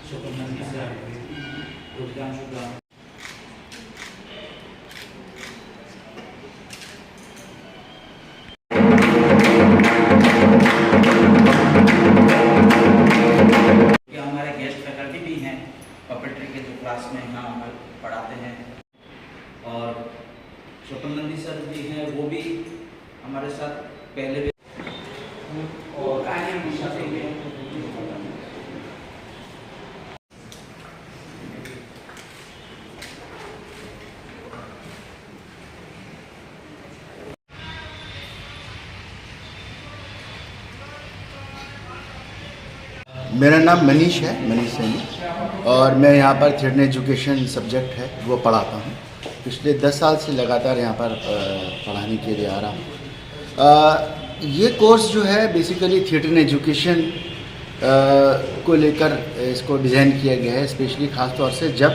स्वपनंदी sir, Rudrangshu दा। हमारे guest faculty भी हैं पपेट्री के, जो क्लास में यहाँ पढ़ाते हैं, और स्वपनंदी सर भी हैं, वो भी हमारे साथ पहले भी, और मेरा नाम मनीष है, मनीष सैनी, और मैं यहाँ पर थिएटर एजुकेशन सब्जेक्ट है वो पढ़ाता हूँ। पिछले 10 साल से लगातार यहाँ पर पढ़ाने के लिए आ रहा हूँ। ये कोर्स जो है बेसिकली थिएटर एजुकेशन को लेकर इसको डिज़ाइन किया गया है, स्पेशली ख़ास तौर से जब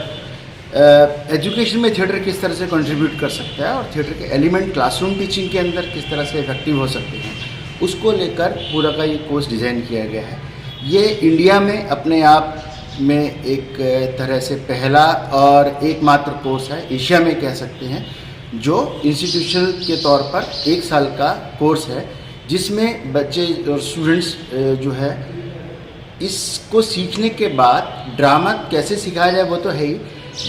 एजुकेशन में थिएटर किस तरह से कंट्रीब्यूट कर सकता है और थिएटर के एलिमेंट क्लासरूम टीचिंग के अंदर किस तरह से इफेक्टिव हो सकते हैं, उसको लेकर पूरा का ये कोर्स डिज़ाइन किया गया है। ये इंडिया में अपने आप में एक तरह से पहला और एकमात्र कोर्स है, एशिया में कह सकते हैं, जो इंस्टीट्यूशनल के तौर पर 1 साल का कोर्स है, जिसमें बच्चे और स्टूडेंट्स जो है इसको सीखने के बाद ड्रामा कैसे सिखाया जाए वो तो है ही,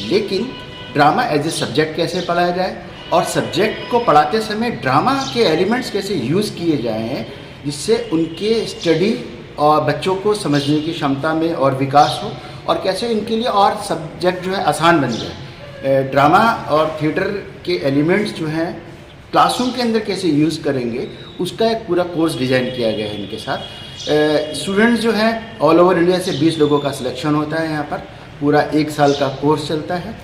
लेकिन ड्रामा एज ए सब्जेक्ट कैसे पढ़ाया जाए और सब्जेक्ट को पढ़ाते समय ड्रामा के एलिमेंट्स कैसे यूज़ किए जाएँ, जिससे उनके स्टडी और बच्चों को समझने की क्षमता में और विकास हो, और कैसे इनके लिए और सब्जेक्ट जो है आसान बन जाए। ड्रामा और थिएटर के एलिमेंट्स जो हैं क्लासरूम के अंदर कैसे यूज़ करेंगे, उसका एक पूरा कोर्स डिज़ाइन किया गया है इनके साथ। स्टूडेंट्स जो हैं ऑल ओवर इंडिया से 20 लोगों का सिलेक्शन होता है यहाँ पर। पूरा 1 साल का कोर्स चलता है,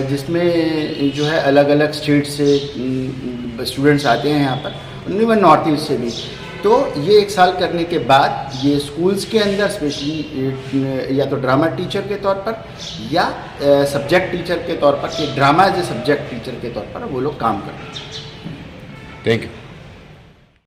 जिसमें जो है अलग अलग स्टेट से स्टूडेंट्स आते हैं यहाँ पर, इवन नॉर्थ ईस्ट से भी। तो ये 1 साल करने के बाद ये स्कूल्स के अंदर स्पेशली या तो ड्रामा टीचर के तौर पर या सब्जेक्ट टीचर के तौर पर, कि drama as a subject teacher के तौर पर वो लोग काम करते हैं। Thank you.